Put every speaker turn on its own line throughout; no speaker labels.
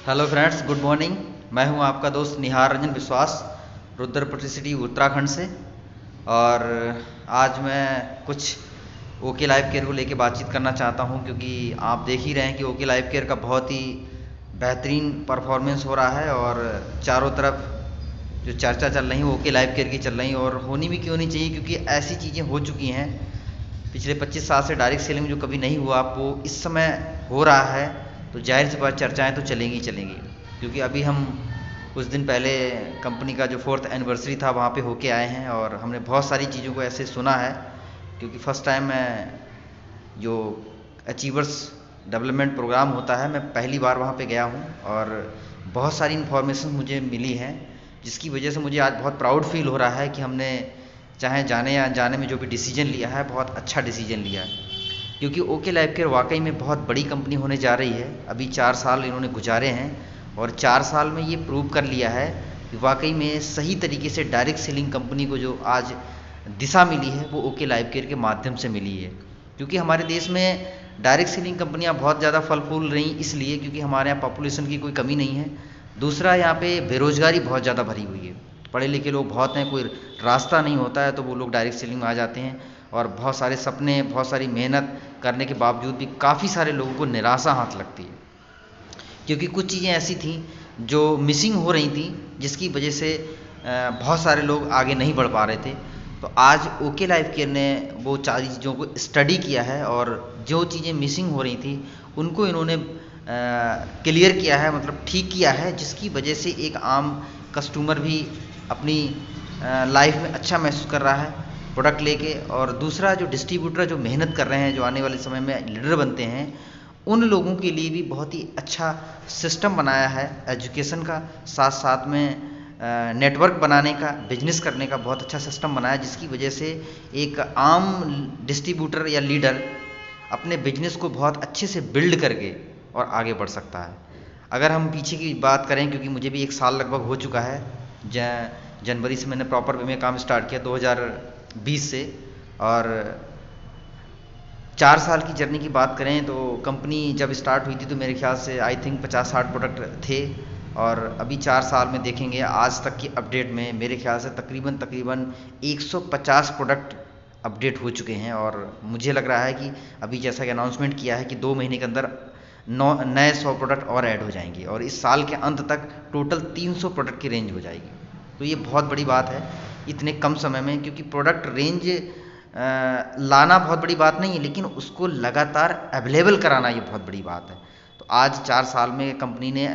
Hello friends, good morning. मैं हूं आपका दोस्त निहार रंजन विश्वास, रुद्रप्रति सिटी उत्तराखंड से। और आज मैं कुछ ओके लाइफ केयर को लेके बातचीत करना चाहता हूं, क्योंकि आप देख ही रहे हैं कि ओके लाइफ केयर का बहुत ही बेहतरीन परफॉर्मेंस हो रहा है और चारों तरफ जो चर्चा चल रही है ओके लाइफ केयर की चल रही, और होनी भी क्यों नहीं चाहिए, क्योंकि ऐसी चीज़ें हो चुकी हैं पिछले 25 साल से डायरेक्ट सेलिंग जो कभी नहीं हुआ वो इस समय हो रहा है। तो जाहिर सी बात चर्चाएं तो चलेंगी चलेंगी, क्योंकि अभी हम कुछ दिन पहले कंपनी का जो 4th एनिवर्सरी था वहाँ पे होके आए हैं और हमने बहुत सारी चीज़ों को ऐसे सुना है, क्योंकि फर्स्ट टाइम मैं जो अचीवर्स डेवलपमेंट प्रोग्राम होता है मैं पहली बार वहाँ पे गया हूँ और बहुत सारी इन्फॉर्मेशन मुझे मिली हैं, जिसकी वजह से मुझे आज बहुत प्राउड फील हो रहा है कि हमने चाहे जाने या जाने में जो भी डिसीजन लिया है बहुत अच्छा डिसीजन लिया है। क्योंकि ओके लाइफ केयर वाकई में बहुत बड़ी कंपनी होने जा रही है। अभी 4 साल इन्होंने गुजारे हैं और 4 साल में ये प्रूव कर लिया है कि वाकई में सही तरीके से डायरेक्ट सेलिंग कंपनी को जो आज दिशा मिली है वो ओके लाइफ केयर के माध्यम से मिली है। क्योंकि हमारे देश में डायरेक्ट सेलिंग कंपनियां बहुत ज़्यादा फल फूल रही इसलिए क्योंकि हमारे यहाँ पॉपुलेशन की कोई कमी नहीं है। दूसरा, यहाँ पे बेरोजगारी बहुत ज़्यादा भरी हुई है, पढ़े लिखे लोग बहुत हैं, कोई रास्ता नहीं होता है तो वो लोग डायरेक्ट सेलिंग में आ जाते हैं। और बहुत सारे सपने, बहुत सारी मेहनत करने के बावजूद भी काफ़ी सारे लोगों को निराशा हाथ लगती है, क्योंकि कुछ चीज़ें ऐसी थी जो मिसिंग हो रही थी जिसकी वजह से बहुत सारे लोग आगे नहीं बढ़ पा रहे थे। तो आज ओके लाइफ केयर ने वो सारी चीज़ों को स्टडी किया है और जो चीज़ें मिसिंग हो रही थी उनको इन्होंने क्लियर किया है, मतलब ठीक किया है, जिसकी वजह से एक आम कस्टमर भी अपनी लाइफ में अच्छा महसूस कर रहा है प्रोडक्ट लेके। और दूसरा, जो डिस्ट्रीब्यूटर जो मेहनत कर रहे हैं, जो आने वाले समय में लीडर बनते हैं, उन लोगों के लिए भी बहुत ही अच्छा सिस्टम बनाया है एजुकेशन का, साथ साथ में नेटवर्क बनाने का, बिजनेस करने का बहुत अच्छा सिस्टम बनाया, जिसकी वजह से एक आम डिस्ट्रीब्यूटर या लीडर अपने बिजनेस को बहुत अच्छे से बिल्ड करके और आगे बढ़ सकता है। अगर हम पीछे की बात करें, क्योंकि मुझे भी 1 साल लगभग हो चुका है, जनवरी से मैंने प्रॉपर वे में काम स्टार्ट किया 2020 से, और 4 साल की जर्नी की बात करें तो कंपनी जब स्टार्ट हुई थी तो मेरे ख्याल से आई थिंक 50-60 प्रोडक्ट थे, और अभी 4 साल में देखेंगे आज तक की अपडेट में मेरे ख्याल से तकरीबन 150 प्रोडक्ट अपडेट हो चुके हैं। और मुझे लग रहा है कि अभी जैसा कि अनाउंसमेंट किया है कि 2 महीने के अंदर 9 नए 100 प्रोडक्ट और ऐड हो जाएंगे और इस साल के अंत तक टोटल 300 प्रोडक्ट की रेंज हो जाएगी। तो ये बहुत बड़ी बात है इतने कम समय में, क्योंकि प्रोडक्ट रेंज लाना बहुत बड़ी बात नहीं है, लेकिन उसको लगातार अवेलेबल कराना ये बहुत बड़ी बात है। तो आज 4 साल में कंपनी ने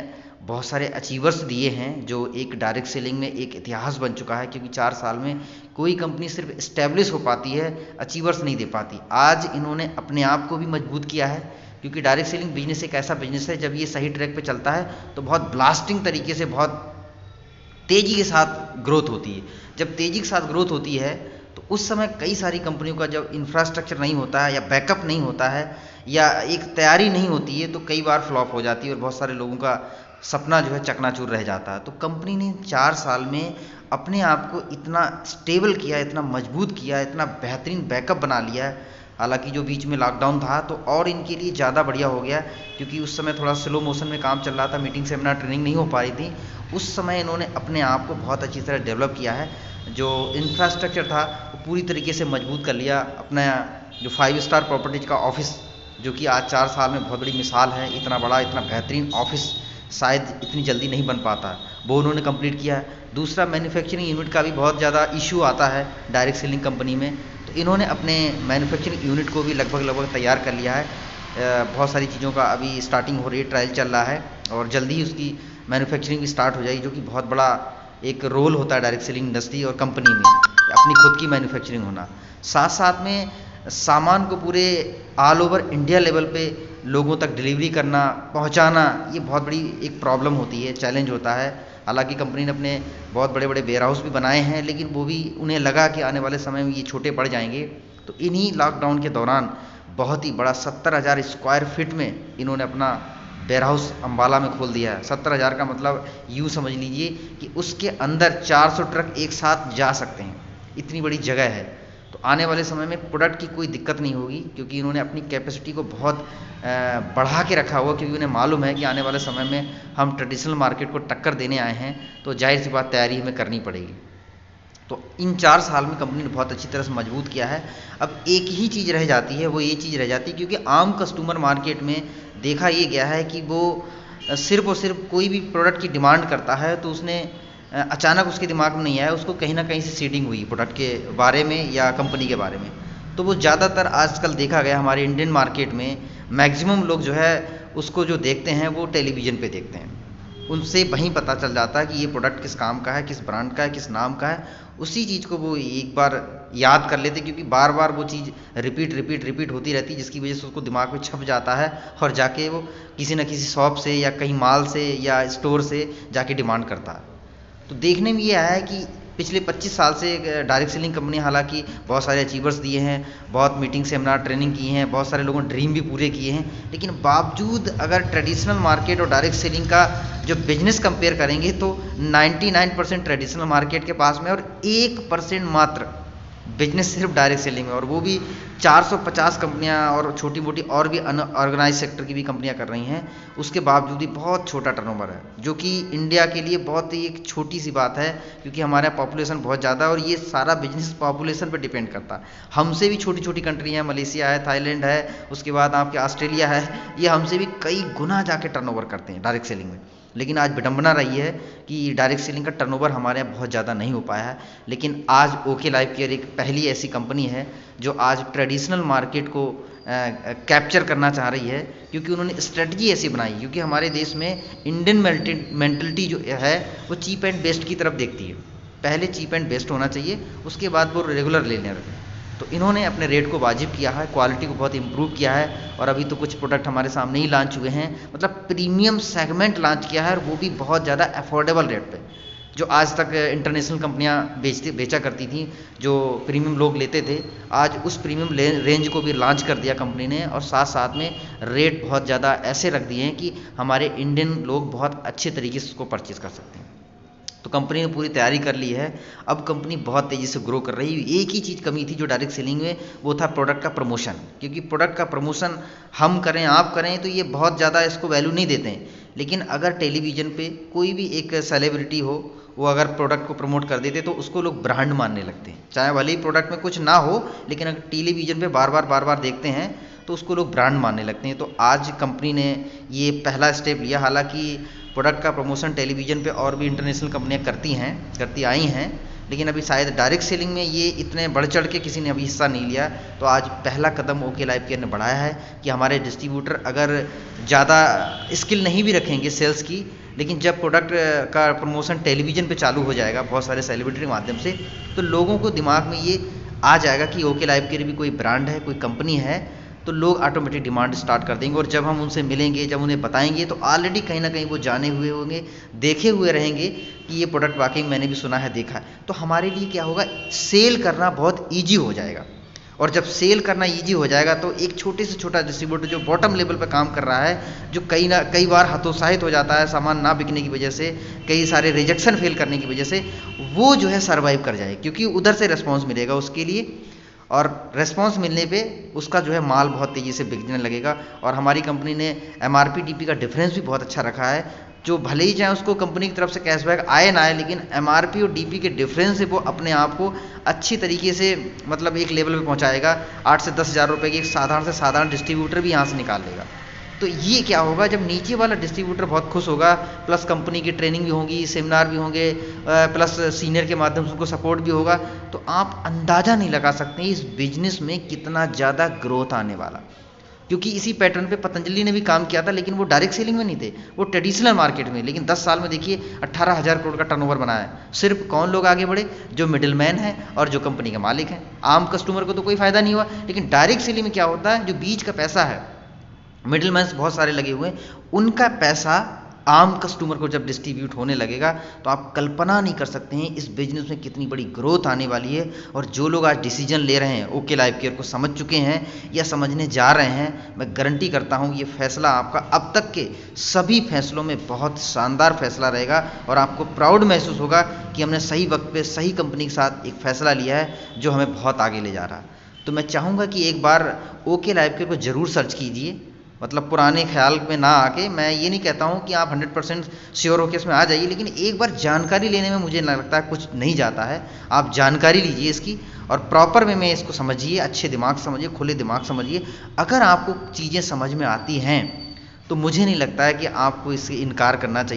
बहुत सारे अचीवर्स दिए हैं, जो एक डायरेक्ट सेलिंग में एक इतिहास बन चुका है, क्योंकि 4 साल में कोई कंपनी सिर्फ इस्टेब्लिश हो पाती है, अचीवर्स नहीं दे पाती। आज इन्होंने अपने आप को भी मजबूत किया है, क्योंकि डायरेक्ट सेलिंग बिजनेस एक ऐसा बिजनेस है जब ये सही ट्रैक पे चलता है तो बहुत ब्लास्टिंग तरीके से, बहुत तेज़ी के साथ ग्रोथ होती है। जब तेज़ी के साथ ग्रोथ होती है तो उस समय कई सारी कंपनियों का जब इंफ्रास्ट्रक्चर नहीं होता है या बैकअप नहीं होता है या एक तैयारी नहीं होती है तो कई बार फ्लॉप हो जाती है और बहुत सारे लोगों का सपना जो है चकनाचूर रह जाता है। तो कंपनी ने 4 साल में अपने आप को इतना स्टेबल किया, इतना मजबूत किया, इतना बेहतरीन बैकअप बना लिया है। हालांकि जो बीच में लॉकडाउन था तो और इनके लिए ज़्यादा बढ़िया हो गया, क्योंकि उस समय थोड़ा स्लो मोशन में काम चल रहा था, मीटिंग सेमिनार ट्रेनिंग नहीं हो पा रही थी। उस समय इन्होंने अपने आप को बहुत अच्छी तरह डेवलप किया है, जो इंफ्रास्ट्रक्चर था वो पूरी तरीके से मजबूत कर लिया। अपना जो 5 स्टार प्रॉपर्टीज का ऑफिस, जो कि आज 4 साल में बहुत बड़ी मिसाल है, इतना बड़ा इतना बेहतरीन ऑफिस शायद इतनी जल्दी नहीं बन पाता, वो उन्होंने कंप्लीट किया है। दूसरा, मैन्युफैक्चरिंग यूनिट का भी बहुत ज़्यादा इशू आता है डायरेक्ट सेलिंग कंपनी में, तो इन्होंने अपने मैन्युफैक्चरिंग यूनिट को भी लगभग तैयार कर लिया है। बहुत सारी चीज़ों का अभी स्टार्टिंग हो रही है, ट्रायल चल रहा है और जल्दी ही उसकी मैन्युफैक्चरिंग भी स्टार्ट हो जाएगी, जो कि बहुत बड़ा एक रोल होता है डायरेक्ट सेलिंग इंडस्ट्री और कंपनी में, अपनी खुद की मैन्युफैक्चरिंग होना। साथ साथ में सामान को पूरे ऑल ओवर इंडिया लेवल पे लोगों तक डिलीवरी करना, पहुंचाना, ये बहुत बड़ी एक प्रॉब्लम होती है, चैलेंज होता है। हालांकि कंपनी ने अपने बहुत बड़े बड़े वेयर हाउस भी बनाए हैं, लेकिन वो भी उन्हें लगा कि आने वाले समय में ये छोटे पड़ जाएंगे। तो इन्हीं लॉकडाउन के दौरान बहुत ही बड़ा 70,000 स्क्वायर फीट में इन्होंने अपना वेयर हाउस अम्बाला में खोल दिया है। 70,000 का मतलब यूँ समझ लीजिए कि उसके अंदर 400 ट्रक एक साथ जा सकते हैं, इतनी बड़ी जगह है। तो आने वाले समय में प्रोडक्ट की कोई दिक्कत नहीं होगी, क्योंकि इन्होंने अपनी कैपेसिटी को बहुत बढ़ा के रखा हुआ, क्योंकि उन्हें मालूम है कि आने वाले समय में हम ट्रेडिशनल मार्केट को टक्कर देने आए हैं, तो जाहिर सी बात तैयारी हमें करनी पड़ेगी। तो इन 4 साल में कंपनी ने बहुत अच्छी तरह से मजबूत किया है। अब एक ही चीज़ रह जाती है, वो ये चीज़ रह जाती है, क्योंकि आम कस्टमर मार्केट में देखा ये गया है कि वो सिर्फ और सिर्फ कोई भी प्रोडक्ट की डिमांड करता है तो उसने अचानक उसके दिमाग में नहीं आया, उसको कहीं ना कहीं से सीडिंग हुई प्रोडक्ट के बारे में या कंपनी के बारे में। तो वो ज़्यादातर आजकल देखा गया हमारे इंडियन मार्केट में मैक्सिमम लोग जो है उसको जो देखते हैं वो टेलीविज़न पे देखते हैं, उनसे वहीं पता चल जाता है कि ये प्रोडक्ट किस काम का है, किस ब्रांड का है, किस नाम का है। उसी चीज़ को वो एक बार याद कर लेते, क्योंकि बार बार वो चीज़ रिपीट होती रहती है, जिसकी वजह से उसको दिमाग में छप जाता है और जाके वो किसी न किसी शॉप से या कहीं माल से या स्टोर से जाके डिमांड करता है। तो देखने में ये आया है कि पिछले 25 साल से डायरेक्ट सेलिंग कंपनी हालांकि बहुत सारे अचीवर्स दिए हैं, बहुत मीटिंग सेमिनार ट्रेनिंग की हैं, बहुत सारे लोगों ने ड्रीम भी पूरे किए हैं, लेकिन बावजूद अगर ट्रेडिशनल मार्केट और डायरेक्ट सेलिंग का जो बिजनेस कंपेयर करेंगे तो 99% ट्रेडिशनल मार्केट के पास में और 1% मात्र बिजनेस सिर्फ डायरेक्ट सेलिंग में, और वो भी 450 कंपनियां और छोटी मोटी और भी अनऑर्गेनाइज सेक्टर की भी कंपनियां कर रही हैं। उसके बावजूद भी बहुत छोटा टर्नओवर है, जो कि इंडिया के लिए बहुत ही एक छोटी सी बात है, क्योंकि हमारे यहाँ पॉपुलेशन बहुत ज़्यादा है और ये सारा बिजनेस पॉपुलेशन पर डिपेंड करता है। हमसे भी छोटी छोटी कंट्री हैं, मलेशिया है, थाईलैंड है, उसके बाद आपके ऑस्ट्रेलिया है, ये हमसे भी कई गुना जाके टर्नओवर करते हैं डायरेक्ट सेलिंग में। लेकिन आज विडंबना रही है कि डायरेक्ट सेलिंग का टर्नओवर हमारे यहाँ बहुत ज़्यादा नहीं हो पाया है। लेकिन आज ओके लाइफ केयर एक पहली ऐसी कंपनी है जो आज ट्रेडिशनल मार्केट को कैप्चर करना चाह रही है, क्योंकि उन्होंने स्ट्रेटजी ऐसी बनाई, क्योंकि हमारे देश में इंडियन मेंटलिटी जो है वो चीप एंड बेस्ट की तरफ देखती है। पहले चीप एंड बेस्ट होना चाहिए, उसके बाद वो रेगुलर लेने लगे। तो इन्होंने अपने रेट को वाजिब किया है, क्वालिटी को बहुत इंप्रूव किया है, और अभी तो कुछ प्रोडक्ट हमारे सामने ही लॉन्च हुए हैं, मतलब प्रीमियम सेगमेंट लॉन्च किया है, और वो भी बहुत ज़्यादा अफोर्डेबल रेट पे। जो आज तक इंटरनेशनल कंपनियां बेचा करती थी, जो प्रीमियम लोग लेते थे, आज उस प्रीमियम रेंज को भी लॉन्च कर दिया कंपनी ने, और साथ साथ में रेट बहुत ज़्यादा ऐसे रख दिए हैं कि हमारे इंडियन लोग बहुत अच्छे तरीके से उसको परचेज़ कर सकते हैं। तो कंपनी ने पूरी तैयारी कर ली है, अब कंपनी बहुत तेज़ी से ग्रो कर रही है। एक ही चीज़ कमी थी जो डायरेक्ट सेलिंग में, वो था प्रोडक्ट का प्रमोशन, क्योंकि प्रोडक्ट का प्रमोशन हम करें आप करें तो ये बहुत ज़्यादा इसको वैल्यू नहीं देते हैं। लेकिन अगर टेलीविज़न पे कोई भी एक सेलिब्रिटी हो, वो अगर प्रोडक्ट को प्रमोट कर देते तो उसको लोग ब्रांड मानने लगते हैं, चाहे भले ही प्रोडक्ट में कुछ ना हो, लेकिन अगर टेलीविज़न पे बार बार देखते हैं तो उसको लोग ब्रांड मानने लगते हैं। तो आज कंपनी ने ये पहला स्टेप लिया। हालांकि प्रोडक्ट का प्रमोशन टेलीविज़न पे और भी इंटरनेशनल कंपनियां करती आई हैं, लेकिन अभी शायद डायरेक्ट सेलिंग में ये इतने बढ़ चढ़ के किसी ने अभी हिस्सा नहीं लिया। तो आज पहला कदम ओके लाइफ केयर ने बढ़ाया है कि हमारे डिस्ट्रीब्यूटर अगर ज़्यादा स्किल नहीं भी रखेंगे सेल्स की, लेकिन जब प्रोडक्ट का प्रमोशन टेलीविज़न पे चालू हो जाएगा बहुत सारे सेलिब्रिटी के माध्यम से, तो लोगों को दिमाग में ये आ जाएगा कि ओके लाइफ केयर भी कोई ब्रांड है, कोई कंपनी है, तो लोग ऑटोमेटिक डिमांड स्टार्ट कर देंगे। और जब हम उनसे मिलेंगे, जब उन्हें बताएंगे, तो ऑलरेडी कहीं ना कहीं वो जाने हुए होंगे, देखे हुए रहेंगे कि ये प्रोडक्ट वाकई मैंने भी सुना है, देखा है। तो हमारे लिए क्या होगा, सेल करना बहुत ईजी हो जाएगा। और जब सेल करना ईजी हो जाएगा तो एक छोटे से छोटा डिस्ट्रीब्यूटर जो बॉटम लेवल पर काम कर रहा है, जो कई बार हतोत्साहित हो जाता है सामान ना बिकने की वजह से, कई सारे रिजेक्शन फेल करने की वजह से, वो जो है सर्वाइव कर जाए, क्योंकि उधर से रिस्पॉन्स मिलेगा उसके लिए, और रेस्पॉन्स मिलने पे उसका जो है माल बहुत तेज़ी से बिकने लगेगा। और हमारी कंपनी ने MRP DP का डिफरेंस भी बहुत अच्छा रखा है, जो भले ही चाहे उसको कंपनी की तरफ से कैशबैक आए ना आए, लेकिन MRP और DP के डिफरेंस से वो अपने आप को अच्छी तरीके से मतलब एक लेवल पे पहुंचाएगा। 8 से 10 हज़ार रुपये की एक साधारण से साधारण डिस्ट्रीब्यूटर भी यहाँ से निकाल लेगा। तो ये क्या होगा, जब नीचे वाला डिस्ट्रीब्यूटर बहुत खुश होगा, प्लस कंपनी की ट्रेनिंग भी होगी, सेमिनार भी होंगे, प्लस सीनियर के माध्यम से उनको सपोर्ट भी होगा, तो आप अंदाज़ा नहीं लगा सकते इस बिजनेस में कितना ज़्यादा ग्रोथ आने वाला। क्योंकि इसी पैटर्न पे पतंजलि ने भी काम किया था, लेकिन वो डायरेक्ट सेलिंग में नहीं थे, वो ट्रेडिशनल मार्केट में, लेकिन 10 साल में देखिए 18,000 करोड़ का टर्नओवर बनाया है। सिर्फ कौन लोग आगे बढ़े, जो मिडिल मैन है और जो कंपनी के मालिक हैं। आम कस्टमर को तो कोई फायदा नहीं हुआ, लेकिन डायरेक्ट सेलिंग में क्या होता है, जो बीच का पैसा है, मिडिल मैन बहुत सारे लगे हुए हैं, उनका पैसा आम कस्टमर को जब डिस्ट्रीब्यूट होने लगेगा तो आप कल्पना नहीं कर सकते हैं इस बिजनेस में कितनी बड़ी ग्रोथ आने वाली है। और जो लोग आज डिसीजन ले रहे हैं, ओके लाइफ केयर को समझ चुके हैं या समझने जा रहे हैं, मैं गारंटी करता हूं ये फैसला आपका अब तक के सभी फैसलों में बहुत शानदार फैसला रहेगा और आपको प्राउड महसूस होगा कि हमने सही वक्त पे सही कंपनी के साथ एक फैसला लिया है जो हमें बहुत आगे ले जा रहा है। तो मैं चाहूँगा कि एक बार ओके लाइफ केयर को ज़रूर सर्च कीजिए, मतलब पुराने ख्याल में ना आके। मैं ये नहीं कहता हूँ कि आप 100% श्योर होकर इसमें आ जाइए, लेकिन एक बार जानकारी लेने में मुझे लगता है कुछ नहीं जाता है। आप जानकारी लीजिए इसकी और प्रॉपर वे में इसको समझिए, अच्छे दिमाग समझिए, खुले दिमाग समझिए। अगर आपको चीज़ें समझ में आती हैं तो मुझे नहीं लगता है कि आपको इससे इनकार करना चाहिए।